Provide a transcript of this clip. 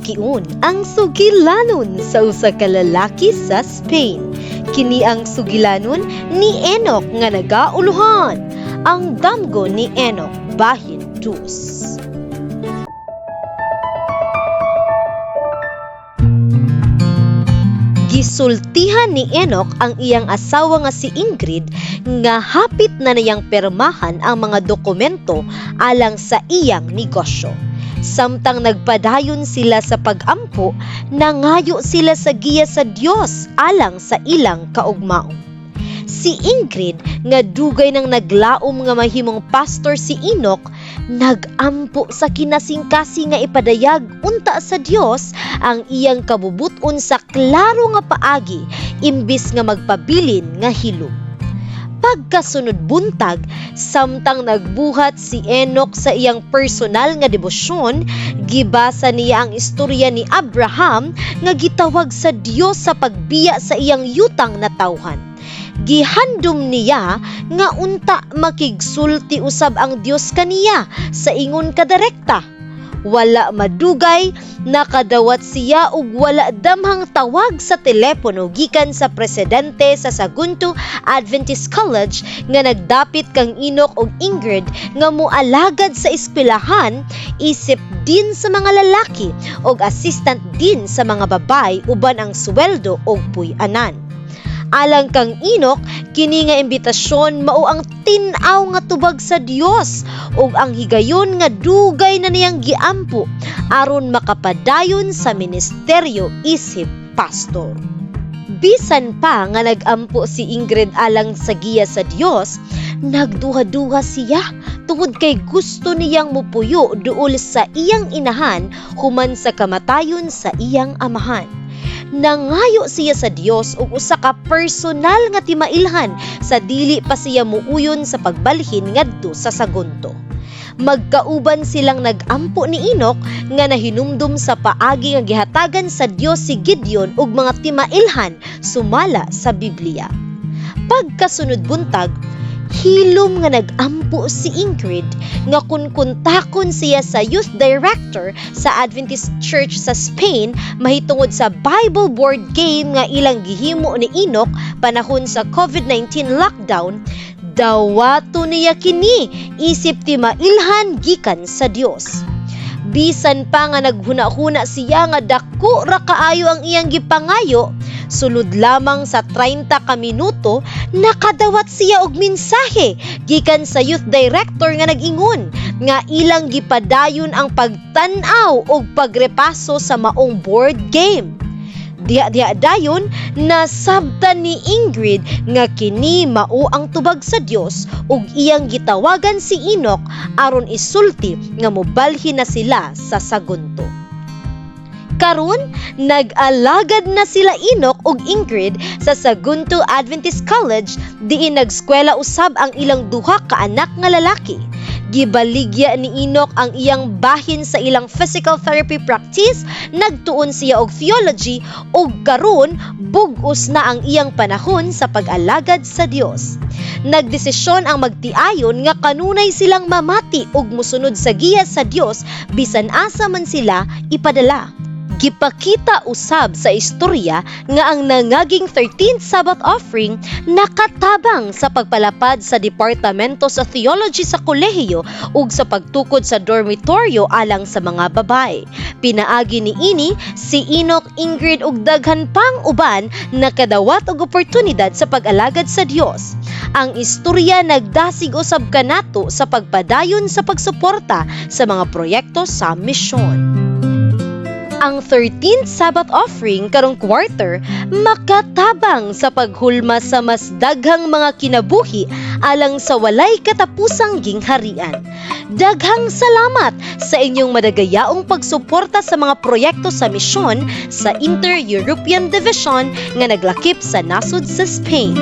makiun ang sugilanon sa usa ka lalaki sa Spain. Kini ang sugilanon ni Enoch nga nagauluhan. Ang damgo ni Enoch bahin 2. Gisultihan ni Enoch ang iyang asawa nga si Ingrid nga hapit na niyang permahan ang mga dokumento alang sa iyang negosyo. Samtang nagpadayon sila sa pag-ampo, nangayo sila sa giya sa Dios alang sa ilang kaugmaon. Si Ingrid nga dugay nang naglaom nga mahimong pastor si Enoch, nagampo sa kinasingkasi nga ipadayag unta sa Dios ang iyang kabubuton sa klaro nga paagi imbis nga magpabilin nga hilom. Pagkasunod buntag, samtang nagbuhat si Enoch sa iyang personal nga debosyon, gibasa niya ang istorya ni Abraham nga gitawag sa Dios sa pagbiya sa iyang yutang na tawhan. Gihandom niya nga unta makigsulti usab ang Dios kaniya sa ingon kadirekta. Wala madugay, nakadawat siya og wala damhang tawag sa telepono gikan sa presidente sa Sagunto Adventist College nga nagdapit kang Enoch og Ingrid nga moalagad sa eskwelahan, isip din sa mga lalaki og assistant din sa mga babay uban ang sweldo og puy-anan. Alang kang Enoch, kini nga imbitasyon mao ang tin-aw nga tubag sa Dios ug ang higayon nga dugay na niyang giampo aron makapadayon sa ministeryo isip pastor. Bisan pa nga nagampo si Ingrid alang sa giya sa Dios, nagduha-duha siya tungod kay gusto niyang mupuyo duol sa iyang inahan human sa kamatayon sa iyang amahan. Nangayo siya sa Dios ug usa ka personal nga timailhan sa dili pa siya muuyon sa pagbalhin ngadto sa Sagunto. Magkauban silang nagampo ni Enoch nga nahinumdum sa paagi nga gihatagan sa Dios si Gideon ug mga timailhan sumala sa Biblia. Pagkasunod buntag, hilom nga nagampo si Ingrid nga kunkuntakon siya sa youth director sa Adventist Church sa Spain mahitungod sa Bible board game nga ilang gihimo ni Enoch panahon sa COVID-19 lockdown. Dawato niya kini isip timailhan gikan sa Dios. Bisan pa nga naghuna-huna siya nga dako ra kaayo ang iyang gipangayo, sulod lamang sa 30 ka minuto, nakadawat siya og mensahe gikan sa youth director nga nag-ingon nga ilang gipadayon ang pagtan-aw og pagrepaso sa maong board game. Diha dayon nasabtan ni Ingrid nga kini mao ang tubag sa Dios ug iyang gitawagan si Enoch aron isulti nga mobalhin na sila sa Sagunto. Karon, nag-alagad na sila Enoch ug Ingrid sa Sagunto Adventist College diin nagskwela usab ang ilang duha ka anak nga lalaki. Gibaligya ni Enoch ang iyang bahin sa ilang physical therapy practice, nagtuon siya og theology ug karon bug-os na ang iyang panahon sa pag-alagad sa Dios. Nagdesisyon ang magtiayon nga kanunay silang mamati ug mosunod sa giya sa Dios bisan asa man sila ipadala. Gipakita usab sa istorya nga ang nangaging 13th Sabbath offering nakatabang sa pagpalapad sa departamento sa theology sa kolehiyo ug sa pagtukod sa dormitoryo alang sa mga babay. Pinaagi ni ini si Enoch, Ingrid ug daghan pang uban nakadawat og oportunidad sa pag-alagad sa Dios. Ang istorya nagdasig usab kanato sa pagpadayon sa pagsuporta sa mga proyekto sa misyon. Ang 13th Sabbath offering karong quarter makatabang sa paghulma sa mas daghang mga kinabuhi alang sa walay katapusang gingharian. Daghang salamat sa inyong madagayaong pagsuporta sa mga proyekto sa misyon sa Inter-European Division nga naglakip sa nasod sa Spain.